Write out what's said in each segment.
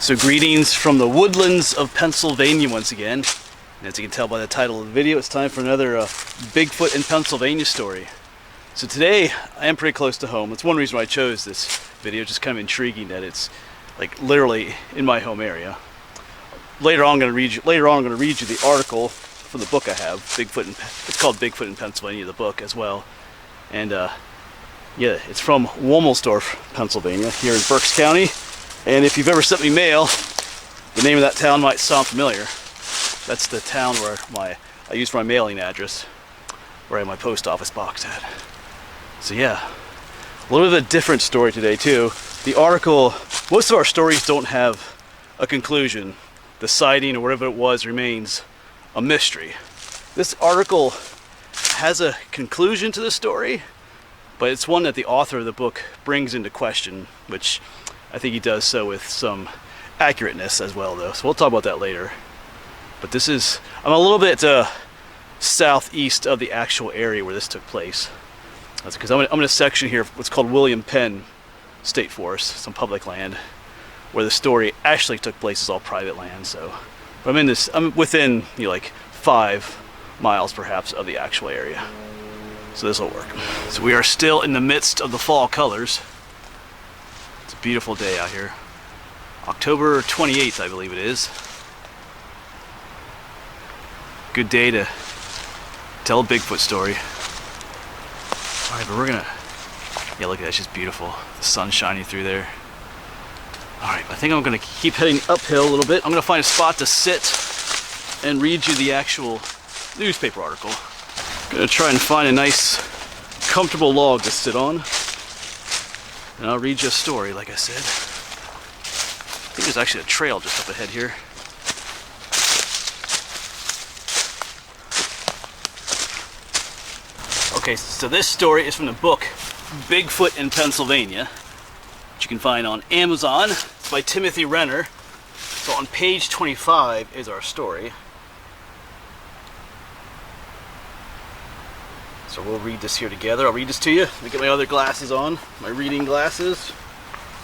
So greetings from the woodlands of Pennsylvania once again. And as you can tell by the title of the video, it's time for another Bigfoot in Pennsylvania story. So today, I am pretty close to home. That's one reason why I chose this video. Just kind of intriguing that it's like literally in my home area. Later on, I'm going to read you the article from the book I have. It's called Bigfoot in Pennsylvania, the book as well. And yeah, it's from Womelsdorf, Pennsylvania, here in Berks County. And if you've ever sent me mail, the name of that town might sound familiar. That's the town where I used for my mailing address, where I have my post office box at. So yeah, a little bit of a different story today too. The article, most of our stories don't have a conclusion. The sighting or whatever it was remains a mystery. This article has a conclusion to the story, but it's one that the author of the book brings into question, which I think he does so with some accurateness as well, though. So we'll talk about that later. But I'm a little bit southeast of the actual area where this took place. That's because I'm in a section here, what's called William Penn State Forest, some public land, where the story actually took place. Is all private land. So, but I'm within like 5 miles perhaps of the actual area. So this will work. So we are still in the midst of the fall colors. It's a beautiful day out here. October 28th, I believe it is. Good day to tell a Bigfoot story. Alright, but yeah, look at that, it's just beautiful. The sun shining through there. Alright, I think I'm gonna keep heading uphill a little bit. I'm gonna find a spot to sit and read you the actual newspaper article. I'm gonna try and find a nice, comfortable log to sit on. And I'll read you a story, like I said. I think there's actually a trail just up ahead here. Okay, so this story is from the book Bigfoot in Pennsylvania, which you can find on Amazon. It's by Timothy Renner. So on page 25 is our story. So we'll read this here together. I'll read this to you. Let me get my other glasses on, my reading glasses.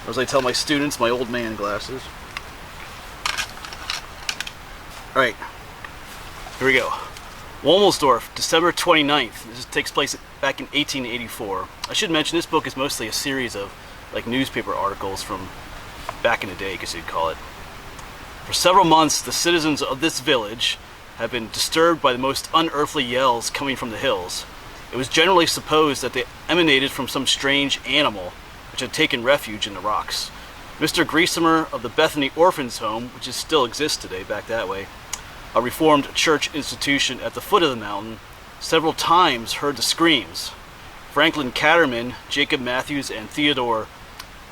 Or as I tell my students, my old man glasses. Alright, here we go. Womelsdorf, December 29th. This takes place back in 1884. I should mention this book is mostly a series of like newspaper articles from back in the day, I guess you'd call it. For several months, the citizens of this village have been disturbed by the most unearthly yells coming from the hills. It was generally supposed that they emanated from some strange animal which had taken refuge in the rocks. Mr. Griesemer of the Bethany Orphans Home, which still exists today back that way, a Reformed church institution at the foot of the mountain, several times heard the screams. Franklin Catterman, Jacob Matthews, and Theodore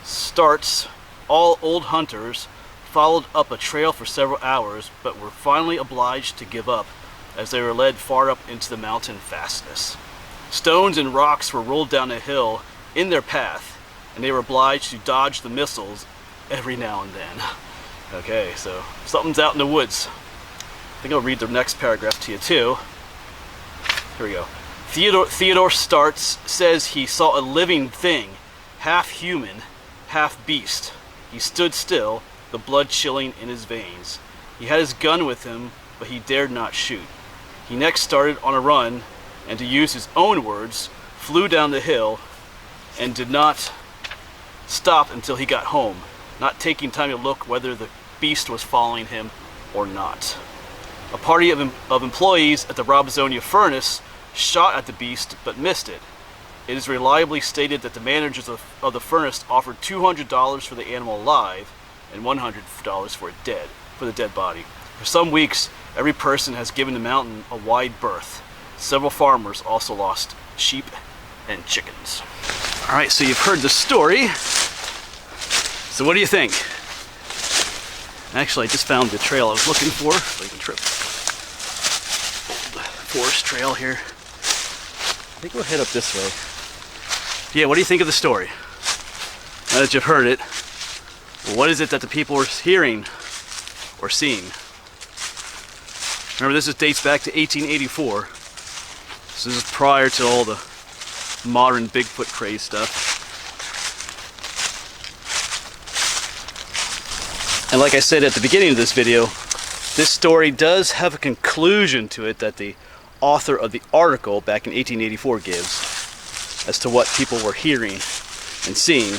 Starts, all old hunters, followed up a trail for several hours, but were finally obliged to give up as they were led far up into the mountain fastness. Stones and rocks were rolled down the hill in their path, and they were obliged to dodge the missiles every now and then. Okay, so something's out in the woods. I think I'll read the next paragraph to you too. Here we go. Theodore Starts says he saw a living thing, half human, half beast. He stood still, the blood chilling in his veins. He had his gun with him, but he dared not shoot. He next started on a run, and to use his own words, flew down the hill and did not stop until he got home, not taking time to look whether the beast was following him or not. A party of employees at the Robsonia furnace shot at the beast but missed it. It is reliably stated that the managers of the furnace offered $200 for the animal alive and $100 for the dead body. For some weeks, every person has given the mountain a wide berth. Several farmers also lost sheep and chickens. Alright, so you've heard the story. So what do you think? Actually, I just found the trail I was looking for. So you can trip. Old forest trail here. I think we'll head up this way. Yeah, what do you think of the story? Now that you've heard it, what is it that the people were hearing or seeing? Remember, this dates back to 1884. So this is prior to all the modern Bigfoot craze stuff. And like I said at the beginning of this video, this story does have a conclusion to it that the author of the article back in 1884 gives as to what people were hearing and seeing.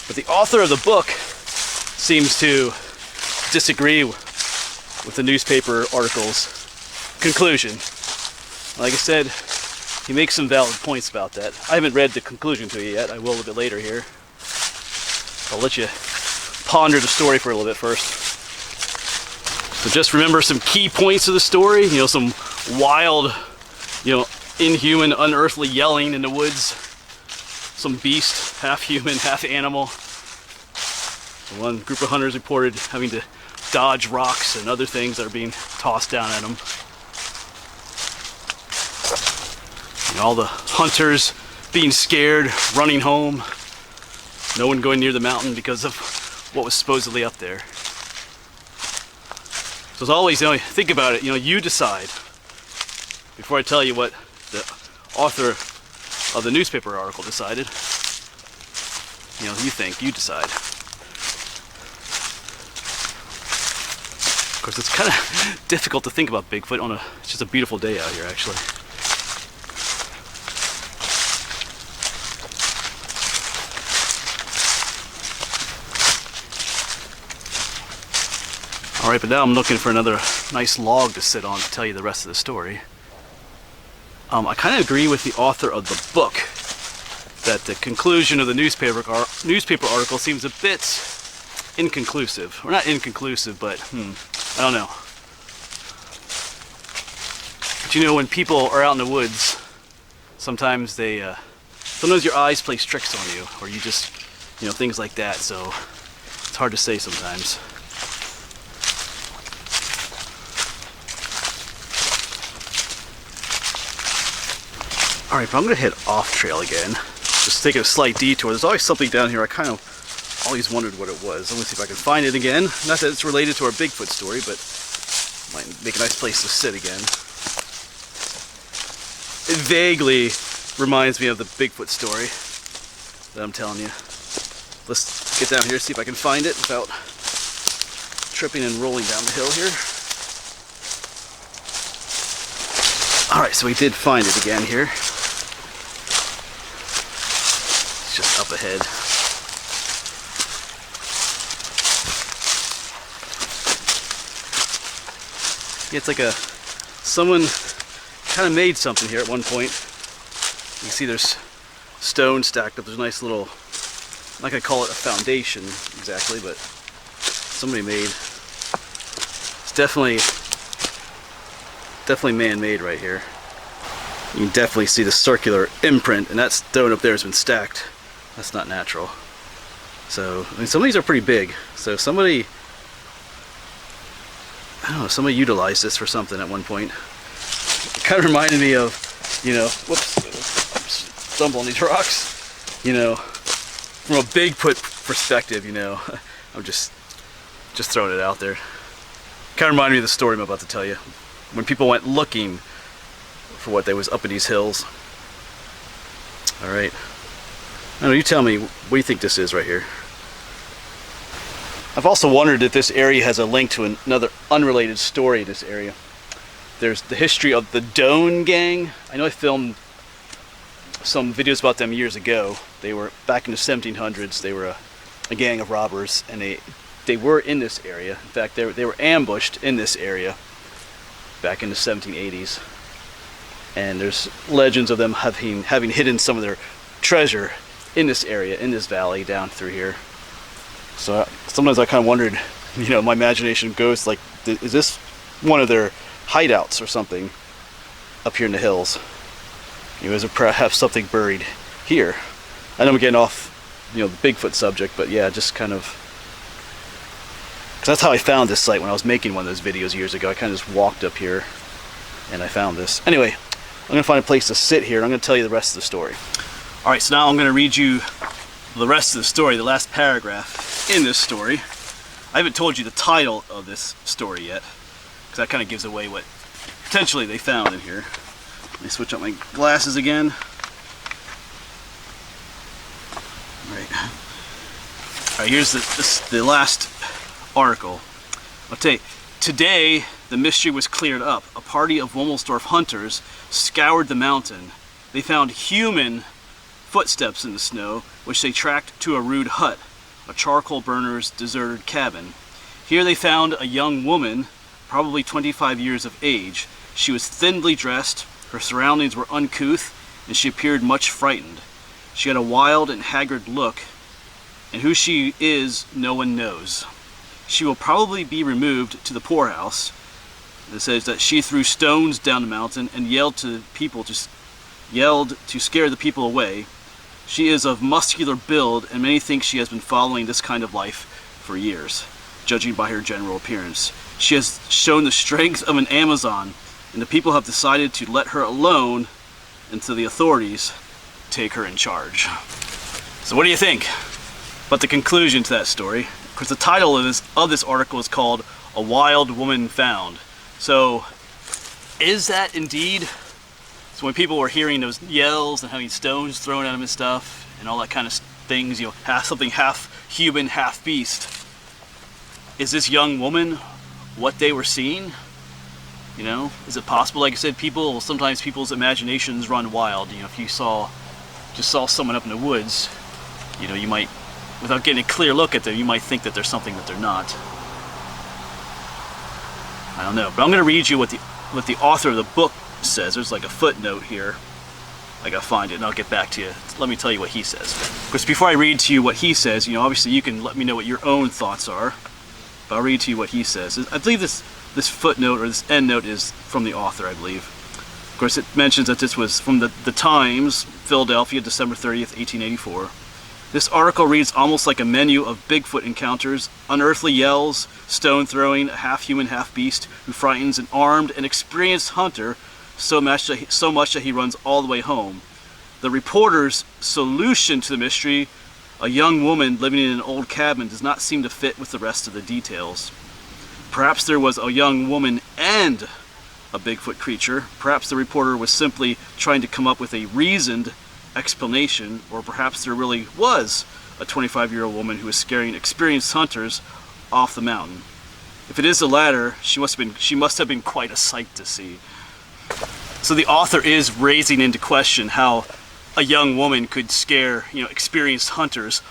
But the author of the book seems to disagree with the newspaper article's conclusion. Like I said, he makes some valid points about that. I haven't read the conclusion to it yet. I will a little bit later here. I'll let you ponder the story for a little bit first. So just remember some key points of the story. You know, some wild, inhuman, unearthly yelling in the woods. Some beast, half human, half animal. One group of hunters reported having to dodge rocks and other things that are being tossed down at them. All the hunters being scared, running home. No one going near the mountain because of what was supposedly up there. So as always, think about it. You decide. Before I tell you what the author of the newspaper article decided, you decide. Of course, it's kind of difficult to think about Bigfoot it's just a beautiful day out here, actually. Alright, but now I'm looking for another nice log to sit on to tell you the rest of the story. I kind of agree with the author of the book that the conclusion of the newspaper article seems a bit inconclusive. Or not inconclusive, but I don't know. But when people are out in the woods, sometimes your eyes play tricks on you, or you just, things like that. So it's hard to say sometimes. Alright, but I'm going to head off trail again. Just take a slight detour. There's always something down here. I kind of always wondered what it was. Let me see if I can find it again. Not that it's related to our Bigfoot story, but might make a nice place to sit again. It vaguely reminds me of the Bigfoot story that I'm telling you. Let's get down here, see if I can find it without tripping and rolling down the hill here. Alright, so we did find it again here. It's just up ahead. Yeah, it's like someone kind of made something here at one point. You can see there's stone stacked up. There's a nice little, I'm not going to call it a foundation exactly, but somebody made. It's definitely man-made right here. You can definitely see the circular imprint, and that stone up there has been stacked. That's not natural. So, some of these are pretty big. So somebody utilized this for something at one point. It kind of reminded me of, stumble on these rocks. From a Bigfoot perspective, I'm just throwing it out there. Kind of reminded me of the story I'm about to tell you. When people went looking for what there was up in these hills. Alright. You tell me, what do you think this is right here? I've also wondered if this area has a link to another unrelated story in this area. There's the history of the Doan gang. I know I filmed some videos about them years ago. They were back in the 1700s. They were a gang of robbers, and they were in this area. In fact, they were ambushed in this area back in the 1780s. And there's legends of them having hidden some of their treasure in this area, in this valley down through here. So sometimes I kind of wondered, my imagination goes like, is this one of their hideouts or something up here in the hills? Is there perhaps something buried here? I know I'm getting off, the Bigfoot subject, but yeah, just kind of, because that's how I found this site when I was making one of those videos years ago. I kind of just walked up here and I found this. Anyway, I'm going to find a place to sit here and I'm going to tell you the rest of the story. Alright, so now I'm going to read you the rest of the story, the last paragraph in this story. I haven't told you the title of this story yet, because that kind of gives away what potentially they found in here. Let me switch up my glasses again. Alright, here's the last article. I'll tell you, today the mystery was cleared up. A party of Womelsdorf hunters scoured the mountain. They found human footsteps in the snow, which they tracked to a rude hut, a charcoal burner's deserted cabin. Here they found a young woman, probably 25 years of age. She was thinly dressed, her surroundings were uncouth, and she appeared much frightened. She had a wild and haggard look, and who she is, no one knows. She will probably be removed to the poorhouse. It says that she threw stones down the mountain and yelled to scare the people away. She is of muscular build, and many think she has been following this kind of life for years, judging by her general appearance. She has shown the strength of an Amazon, and the people have decided to let her alone until the authorities take her in charge. So what do you think about the conclusion to that story? Because the title of this article is called "A Wild Woman Found." So is that indeed? So when people were hearing those yells and having stones thrown at them and stuff and all that kind of things, you know, something half human, half beast, is this young woman what they were seeing? You know, is it possible? Like I said, sometimes people's imaginations run wild. You know, if you just saw someone up in the woods, you know, you might, without getting a clear look at them, you might think that there's something that they're not. I don't know, but I'm going to read you what the author of the book says. There's like a footnote here. I gotta find it and I'll get back to you. Let me tell you what he says. Because before I read to you what he says, you know, obviously you can let me know what your own thoughts are. But I'll read to you what he says. I believe this footnote or this end note is from the author, I believe. Of course, it mentions that this was from the Times, Philadelphia, December 30th, 1884. This article reads almost like a menu of Bigfoot encounters, unearthly yells, stone throwing, a half-human, half-beast who frightens an armed and experienced hunter so much that he runs all the way home. The reporter's solution to the mystery, a young woman living in an old cabin, does not seem to fit with the rest of the details. Perhaps there was a young woman and a Bigfoot creature. Perhaps the reporter was simply trying to come up with a reasoned explanation, or perhaps there really was a 25-year-old woman who was scaring experienced hunters off the mountain. If it is the latter, she must have been quite a sight to see. So the author is raising into question how a young woman could scare, you know, experienced hunters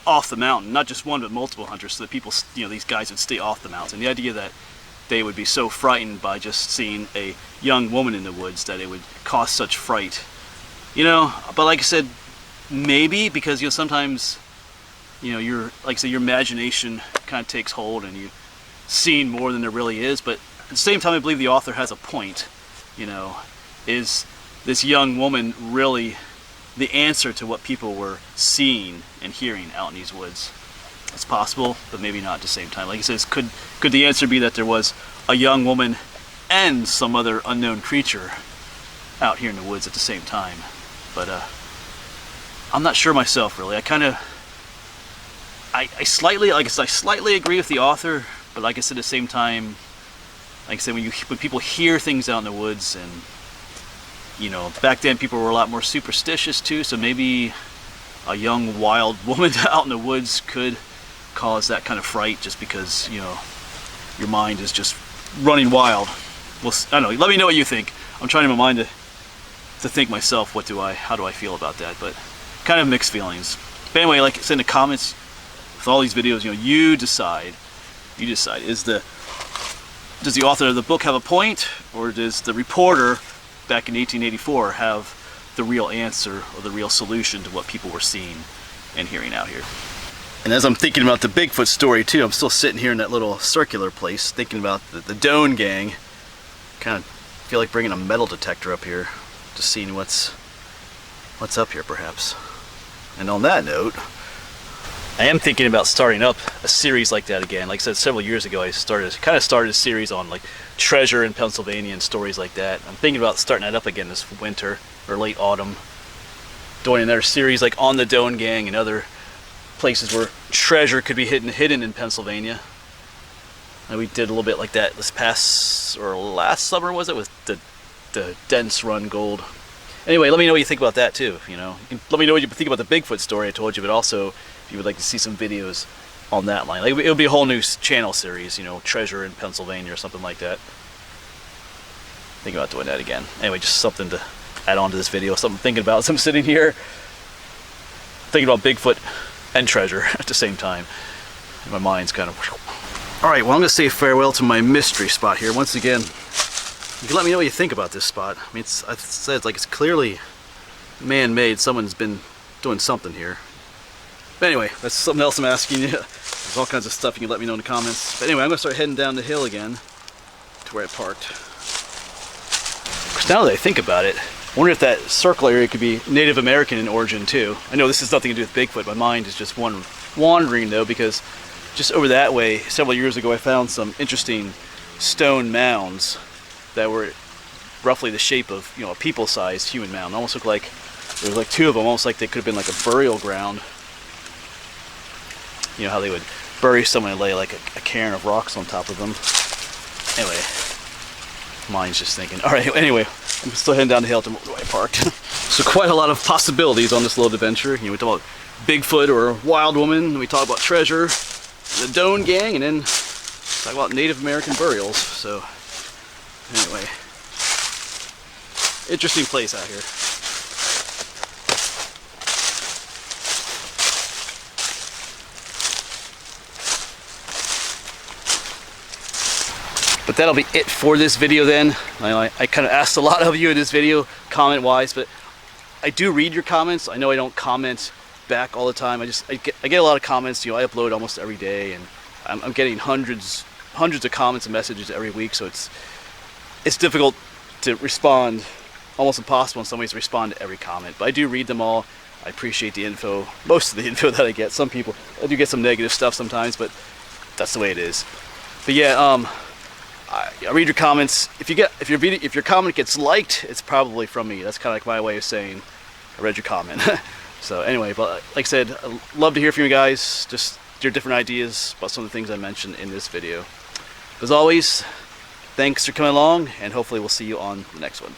off the mountain, not just one but multiple hunters, so that people, you know, these guys would stay off the mountain. The idea that they would be so frightened by just seeing a young woman in the woods that it would cause such fright. You know, but like I said, maybe because, you know, sometimes, you know, like I said, your imagination kind of takes hold and you see more than there really is. But at the same time, I believe the author has a point. You know, is this young woman really the answer to what people were seeing and hearing out in these woods? It's possible, but maybe not at the same time. Like he says, could the answer be that there was a young woman and some other unknown creature out here in the woods at the same time? But I'm not sure myself, really. I slightly agree with the author, but like I said, at the same time, like I said, when people hear things out in the woods, and you know, back then people were a lot more superstitious too, so maybe a young wild woman out in the woods could cause that kind of fright, just because, you know, your mind is just running wild. Well, I don't know. Let me know what you think. I'm trying in my mind to think myself, how do I feel about that? But kind of mixed feelings. But anyway, like I said in the comments, with all these videos, you know, you decide. Does the author of the book have a point, or does the reporter back in 1884 have the real answer or the real solution to what people were seeing and hearing out here? And as I'm thinking about the Bigfoot story too, I'm still sitting here in that little circular place thinking about the Doan gang. Kind of feel like bringing a metal detector up here, just seeing what's up here perhaps. And on that note, I am thinking about starting up a series like that again. Like I said, several years ago, I started a series on like treasure in Pennsylvania and stories like that. I'm thinking about starting that up again this winter or late autumn, doing another series like on the Doan gang and other places where treasure could be hidden in Pennsylvania. And we did a little bit like that this past or last summer, was it, with the Dense Run Gold. Anyway, let me know what you think about that too. You know, let me know what you think about the Bigfoot story I told you, but also if you would like to see some videos on that line. Like, it'll be a whole new channel series, you know, Treasure in Pennsylvania or something like that. Thinking about doing that again. Anyway, just something to add on to this video. Something I'm thinking about as I'm sitting here thinking about Bigfoot and treasure at the same time. And my mind's kind of... Alright, well, I'm going to say farewell to my mystery spot here. Once again, you can let me know what you think about this spot. I mean, I said it's like it's clearly man-made. Someone's been doing something here. But anyway, that's something else I'm asking you. There's all kinds of stuff you can let me know in the comments. But anyway, I'm going to start heading down the hill again to where I parked. Because now that I think about it, I wonder if that circle area could be Native American in origin too. I know this has nothing to do with Bigfoot. My mind is just wandering though, because just over that way, several years ago, I found some interesting stone mounds that were roughly the shape of, you know, a people-sized human mound. Almost looked like there was like two of them, almost like they could have been like a burial ground. You know how they would bury someone and lay like a cairn of rocks on top of them. Anyway, mind's just thinking. All right, anyway, I'm still heading down the hill to where I parked. So quite a lot of possibilities on this little adventure. You know, we talk about Bigfoot or wild woman, we talk about treasure, the Doan gang, and then talk about Native American burials. So anyway, interesting place out here. But that'll be it for this video then. I kind of asked a lot of you in this video, comment-wise, but I do read your comments. I know I don't comment back all the time. I get a lot of comments. You know, I upload almost every day, and I'm getting hundreds of comments and messages every week. So it's difficult to respond, almost impossible in some ways to respond to every comment. But I do read them all. I appreciate the info, most of the info that I get. Some people, I do get some negative stuff sometimes, but that's the way it is. But yeah, I read your comments. If your comment gets liked, it's probably from me. That's kind of like my way of saying I read your comment. So anyway, but like I said, I'd love to hear from you guys. Just your different ideas about some of the things I mentioned in this video. As always, thanks for coming along, and hopefully we'll see you on the next one.